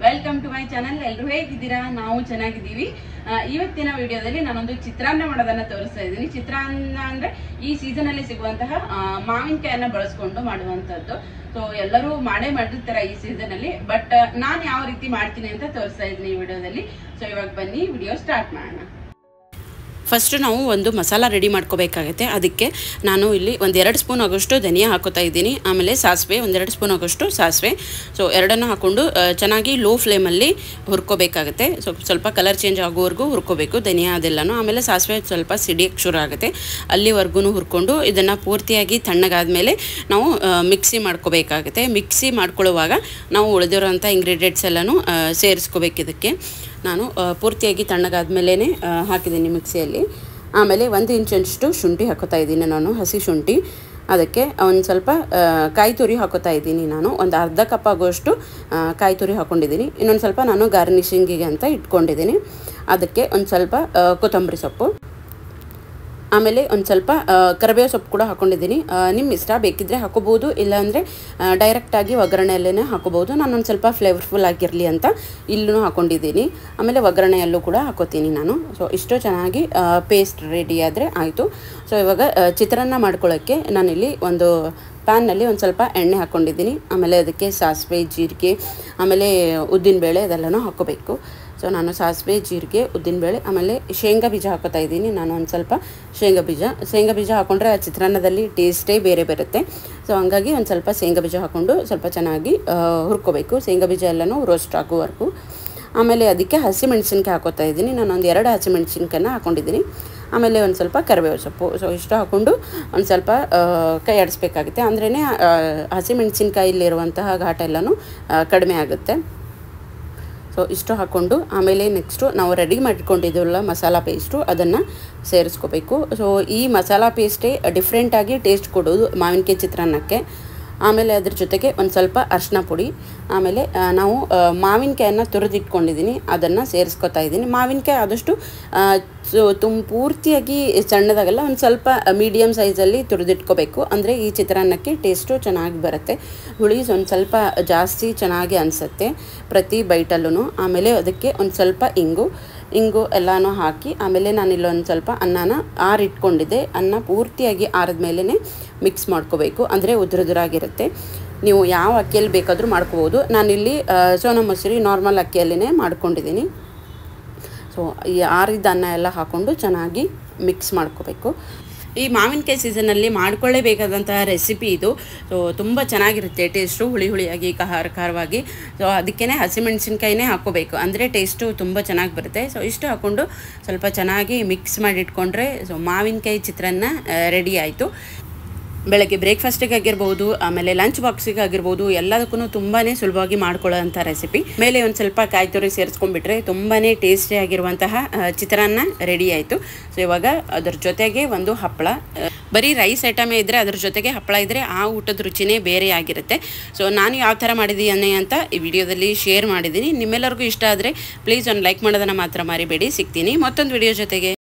Welcome to my channel. ಎಲ್ಲರೂ ಹೇಗಿದ್ದೀರಾ? ನಾವು ಚೆನ್ನಾಗಿದ್ದೀವಿ. ಇವತ್ತಿನ ವಿಡಿಯೋದಲ್ಲಿ ನಾನೊಂದು ಚಿತ್ರಾನ್ನ ಮಾಡೋದನ್ನ ತೋರಿಸ್ತಾ ಇದ್ದೀನಿ. ಚಿತ್ರಾನ್ನ ಅಂದ್ರೆ ಈ ಸೀಸನ್ ಅಲ್ಲಿ ಸಿಗುವಂತಹ ಮಾವಿನಕಾಯನ್ನ ಬಳಸ್ಕೊಂಡು ಮಾಡುವಂತದ್ದು. ಸೊ ಎಲ್ಲರೂ ಮಾಡಿರ್ತಾರೆ ಈ ಸೀಸನ್ ಅಲ್ಲಿ, ಬಟ್ ನಾನು ಯಾವ ರೀತಿ ಮಾಡ್ತೀನಿ ಅಂತ ತೋರಿಸ್ತಾ ಇದ್ದೀನಿ ಈ ವಿಡಿಯೋದಲ್ಲಿ. ಸೊ ಇವಾಗ ಬನ್ನಿ ವಿಡಿಯೋ ಸ್ಟಾರ್ಟ್ ಮಾಡೋಣ. ಫಸ್ಟ್ ನಾವು ಒಂದು ಮಸಾಲ ರೆಡಿ ಮಾಡ್ಕೋಬೇಕಾಗುತ್ತೆ. ಅದಕ್ಕೆ ನಾನು ಇಲ್ಲಿ 1-2 ಸ್ಪೂನ್ ಆಗೋಷ್ಟು ಧನಿಯಾ ಹಾಕೋತಾ ಇದ್ದೀನಿ. ಆಮೇಲೆ ಸಾಸಿವೆ 1-2 ಸ್ಪೂನ್ ಆಗೋಷ್ಟು ಸಾಸಿವೆ. ಸೊ ಎರಡನ್ನು ಹಾಕ್ಕೊಂಡು ಚೆನ್ನಾಗಿ ಲೋ ಫ್ಲೇಮಲ್ಲಿ ಹುರ್ಕೋಬೇಕಾಗುತ್ತೆ. ಸ್ವಲ್ಪ ಕಲರ್ ಚೇಂಜ್ ಆಗೋವರೆಗೂ ಹುರ್ಕೋಬೇಕು ಧನಿಯಾ ಅದೆಲ್ಲನೂ. ಆಮೇಲೆ ಸಾಸಿವೆ ಸ್ವಲ್ಪ ಸಿಡಿಯೋಕ್ಕೆ ಶುರು ಆಗುತ್ತೆ, ಅಲ್ಲಿವರೆಗೂ ಹುರ್ಕೊಂಡು ಇದನ್ನು ಪೂರ್ತಿಯಾಗಿ ತಣ್ಣಗಾದ್ಮೇಲೆ ನಾವು ಮಿಕ್ಸಿ ಮಾಡ್ಕೋಬೇಕಾಗುತ್ತೆ. ಮಿಕ್ಸಿ ಮಾಡ್ಕೊಳ್ಳುವಾಗ ನಾವು ಉಳಿದಿರೋಂಥ ಇಂಗ್ರೀಡಿಯೆಂಟ್ಸ್ ಎಲ್ಲನೂ ಸೇರಿಸ್ಕೋಬೇಕು. ಇದಕ್ಕೆ ನಾನು ಪೂರ್ತಿಯಾಗಿ ತಣ್ಣಗಾದ್ಮೇಲೆ ಹಾಕಿದ್ದೀನಿ ಮಿಕ್ಸಿಯಲ್ಲಿ. ಆಮೇಲೆ 1 ಇಂಚಷ್ಟು ಶುಂಠಿ ಹಾಕೋತಾ ಇದ್ದೀನಿ ನಾನು, ಹಸಿ ಶುಂಠಿ. ಅದಕ್ಕೆ ಒಂದು ಸ್ವಲ್ಪ ಕಾಯಿ ತುರಿ ಹಾಕೋತಾ ಇದ್ದೀನಿ ನಾನು, ಒಂದು ಅರ್ಧ ಕಪ್ ಆಗೋಷ್ಟು ಕಾಯಿ ತುರಿ ಹಾಕ್ಕೊಂಡಿದ್ದೀನಿ. ಇನ್ನೊಂದು ಸ್ವಲ್ಪ ನಾನು ಗಾರ್ನಿಷಿಂಗಿಗೆ ಅಂತ ಇಟ್ಕೊಂಡಿದ್ದೀನಿ. ಅದಕ್ಕೆ ಒಂದು ಸ್ವಲ್ಪ ಕೊತ್ತಂಬರಿ ಸೊಪ್ಪು, ಆಮೇಲೆ ಒಂದು ಸ್ವಲ್ಪ ಕರಿಬೇವು ಸೊಪ್ಪು ಕೂಡ ಹಾಕ್ಕೊಂಡಿದ್ದೀನಿ. ನಿಮ್ಮ ಇಷ್ಟ, ಬೇಕಿದ್ದರೆ ಹಾಕೋಬೋದು, ಇಲ್ಲಾಂದರೆ ಡೈರೆಕ್ಟಾಗಿ ಒಗ್ಗರಣೆಯಲ್ಲೇ ಹಾಕೋಬೋದು. ನಾನೊಂದು ಸ್ವಲ್ಪ ಫ್ಲೇವರ್ಫುಲ್ ಆಗಿರಲಿ ಅಂತ ಇಲ್ಲೂ ಹಾಕ್ಕೊಂಡಿದ್ದೀನಿ. ಆಮೇಲೆ ಒಗ್ಗರಣೆಯಲ್ಲೂ ಕೂಡ ಹಾಕೋತೀನಿ ನಾನು. ಸೊ ಇಷ್ಟು ಚೆನ್ನಾಗಿ ಪೇಸ್ಟ್ ರೆಡಿ ಆದರೆ ಆಯಿತು. ಸೊ ಇವಾಗ ಚಿತ್ರಾನ್ನ ಮಾಡ್ಕೊಳ್ಳೋಕ್ಕೆ ನಾನಿಲ್ಲಿ ಒಂದು ಪ್ಯಾನ್ನಲ್ಲಿ ಒಂದು ಸ್ವಲ್ಪ ಎಣ್ಣೆ ಹಾಕ್ಕೊಂಡಿದ್ದೀನಿ. ಆಮೇಲೆ ಅದಕ್ಕೆ ಸಾಸಿವೆ, ಜೀರಿಗೆ, ಆಮೇಲೆ ಉದ್ದಿನಬೇಳೆ ಅದೆಲ್ಲನೂ ಹಾಕ್ಕೋಬೇಕು. ಸೊ ನಾನು ಸಾಸಿವೆ, ಜೀರಿಗೆ, ಉದ್ದಿನಬೇಳೆ, ಆಮೇಲೆ ಶೇಂಗಾ ಬೀಜ ಹಾಕೋತಾ ಇದ್ದೀನಿ ನಾನು. ಒಂದು ಸ್ವಲ್ಪ ಶೇಂಗಾ ಬೀಜ ಹಾಕ್ಕೊಂಡ್ರೆ ಆ ಚಿತ್ರಾನ್ನದಲ್ಲಿ ಟೇಸ್ಟೇ ಬೇರೆ ಬರುತ್ತೆ. ಸೊ ಹಂಗಾಗಿ ಒಂದು ಸ್ವಲ್ಪ ಶೇಂಗಾ ಬೀಜ ಹಾಕ್ಕೊಂಡು ಸ್ವಲ್ಪ ಚೆನ್ನಾಗಿ ಹುರ್ಕೋಬೇಕು, ಶೇಂಗಾ ಬೀಜ ಎಲ್ಲನೂ ರೋಸ್ಟ್ ಆಗೋವರೆಗೂ. ಆಮೇಲೆ ಅದಕ್ಕೆ ಹಸಿಮೆಣ್ಸಿನ್ಕಾಯಿ ಹಾಕೋತಾ ಇದ್ದೀನಿ ನಾನು, ಒಂದು 2 ಹಸಿಮೆಣ್ಸಿನ್ಕಾಯನ್ನ ಹಾಕ್ಕೊಂಡಿದ್ದೀನಿ. ಆಮೇಲೆ ಒಂದು ಸ್ವಲ್ಪ ಕರಿಬೇವು ಸೊಪ್ಪು. ಸೊ ಇಷ್ಟು ಹಾಕ್ಕೊಂಡು ಒಂದು ಸ್ವಲ್ಪ ಕೈ ಆಡಿಸ್ಬೇಕಾಗುತ್ತೆ, ಅಂದ್ರೇ ಹಸಿಮೆಣ್ಸಿನ್ಕಾಯಿಲಿರುವಂತಹ ಘಾಟ ಎಲ್ಲನೂ ಕಡಿಮೆ ಆಗುತ್ತೆ. ಸೊ ಇಷ್ಟು ಹಾಕ್ಕೊಂಡು ಆಮೇಲೆ ನೆಕ್ಸ್ಟು ನಾವು ರೆಡಿ ಮಾಡಿಕೊಂಡಿದ್ದೀವಲ್ಲ ಮಸಾಲ ಪೇಸ್ಟು, ಅದನ್ನು ಸೇರಿಸ್ಕೋಬೇಕು. ಸೊ ಈ ಮಸಾಲ ಪೇಸ್ಟೇ ಡಿಫ್ರೆಂಟಾಗಿ ಟೇಸ್ಟ್ ಕೊಡೋದು ಮಾವಿನಕಾಯಿ ಚಿತ್ರಾನ್ನಕ್ಕೆ. ಆಮೇಲೆ ಅದ್ರ ಜೊತೆಗೆ ಒಂದು ಸ್ವಲ್ಪ ಅರಿಶಿನ ಪುಡಿ, ಆಮೇಲೆ ನಾವು ಮಾವಿನಕಾಯನ್ನು ತುರಿದಿಟ್ಕೊಂಡಿದ್ದೀನಿ ಅದನ್ನು ಸೇರಿಸ್ಕೊತಾ ಇದ್ದೀನಿ. ಮಾವಿನಕಾಯಿ ಆದಷ್ಟು ಪೂರ್ತಿಯಾಗಿ ಸಣ್ಣದಾಗಲ್ಲ, ಒಂದು ಸ್ವಲ್ಪ ಮೀಡಿಯಮ್ ಸೈಜಲ್ಲಿ ತುರಿದಿಟ್ಕೋಬೇಕು, ಅಂದರೆ ಈ ಚಿತ್ರಾನ್ನಕ್ಕೆ ಟೇಸ್ಟು ಚೆನ್ನಾಗಿ ಬರುತ್ತೆ. ಹುಳಿ ಒಂದು ಸ್ವಲ್ಪ ಜಾಸ್ತಿ ಚೆನ್ನಾಗಿ ಅನಿಸುತ್ತೆ ಪ್ರತಿ ಬೈಟಲ್ಲೂ. ಆಮೇಲೆ ಅದಕ್ಕೆ ಒಂದು ಸ್ವಲ್ಪ ಇಂಗು ಎಲ್ಲನೂ ಹಾಕಿ, ಆಮೇಲೆ ನಾನಿಲ್ಲೊಂದು ಸ್ವಲ್ಪ ಅನ್ನನ ಆರಿಟ್ಕೊಂಡಿದ್ದೆ. ಅನ್ನ ಪೂರ್ತಿಯಾಗಿ ಆರಿದ ಮೇಲೇ ಮಿಕ್ಸ್ ಮಾಡ್ಕೋಬೇಕು, ಅಂದರೆ ಉದುರಾಗಿರುತ್ತೆ. ನೀವು ಯಾವ ಅಕ್ಕಿಯಲ್ಲಿ ಬೇಕಾದರೂ ಮಾಡ್ಕೋಬೋದು. ನಾನಿಲ್ಲಿ ಸೋನಾ ಮಸೂರಿ ನಾರ್ಮಲ್ ಅಕ್ಕಿಯಲ್ಲೇ ಮಾಡ್ಕೊಂಡಿದ್ದೀನಿ. ಸೊ ಈ ಆರಿದ ಅನ್ನ ಎಲ್ಲ ಹಾಕ್ಕೊಂಡು ಚೆನ್ನಾಗಿ ಮಿಕ್ಸ್ ಮಾಡ್ಕೋಬೇಕು. ಈ ಮಾವಿನಕಾಯಿ ಸೀಸನಲ್ಲಿ ಮಾಡ್ಕೊಳ್ಳೇಬೇಕಾದಂತಹ ರೆಸಿಪಿ ಇದು. ಸೊ ತುಂಬ ಚೆನ್ನಾಗಿರುತ್ತೆ ಟೇಸ್ಟು, ಹುಳಿಯಾಗಿ ಖಾರವಾಗಿ. ಸೊ ಅದಕ್ಕೇ ಹಸಿಮೆಣ್ಸಿನ್ಕಾಯಿನೇ ಹಾಕ್ಕೋಬೇಕು, ಅಂದರೆ ಟೇಸ್ಟು ತುಂಬ ಚೆನ್ನಾಗಿ ಬರುತ್ತೆ. ಸೊ ಇಷ್ಟು ಹಾಕ್ಕೊಂಡು ಸ್ವಲ್ಪ ಚೆನ್ನಾಗಿ ಮಿಕ್ಸ್ ಮಾಡಿಟ್ಕೊಂಡ್ರೆ ಸೊ ಮಾವಿನಕಾಯಿ ಚಿತ್ರಾನ್ನ ರೆಡಿ ಆಯಿತು. ಬೆಳಗ್ಗೆ ಬ್ರೇಕ್ಫಾಸ್ಟಿಗೆ ಆಗಿರ್ಬೋದು, ಆಮೇಲೆ ಲಂಚ್ ಬಾಕ್ಸಿಗೆ ಆಗಿರ್ಬೋದು, ಎಲ್ಲದಕ್ಕೂ ತುಂಬಾ ಸುಲಭವಾಗಿ ಮಾಡ್ಕೊಳ್ಳೋಂಥ ರೆಸಿಪಿ. ಮೇಲೆ ಒಂದು ಸ್ವಲ್ಪ ಕಾಯಿ ತುರಿ ಸೇರಿಸ್ಕೊಂಡ್ಬಿಟ್ರೆ ತುಂಬಾ ಟೇಸ್ಟಿ ಆಗಿರುವಂತಹ ಚಿತ್ರಾನ್ನ ರೆಡಿ ಆಯಿತು. ಸೊ ಇವಾಗ ಅದ್ರ ಜೊತೆಗೆ ಒಂದು ಹಪ್ಪಳ, ಬರೀ ರೈಸ್ ಐಟಮೇ ಇದ್ದರೆ ಅದ್ರ ಜೊತೆಗೆ ಹಪ್ಪಳ ಇದ್ದರೆ ಆ ಊಟದ ರುಚಿನೇ ಬೇರೆ ಆಗಿರುತ್ತೆ. ಸೊ ನಾನು ಯಾವ ಥರ ಮಾಡಿದ್ದೀನಿ ಅಂತ ಈ ವಿಡಿಯೋದಲ್ಲಿ ಶೇರ್ ಮಾಡಿದ್ದೀನಿ. ನಿಮ್ಮೆಲ್ಲರಿಗೂ ಇಷ್ಟ ಆದರೆ ಪ್ಲೀಸ್ ಒಂದು ಲೈಕ್ ಮಾಡೋದನ್ನು ಮಾತ್ರ ಮರಿಬೇಡಿ. ಸಿಗ್ತೀನಿ ಮತ್ತೊಂದು ವಿಡಿಯೋ ಜೊತೆಗೆ.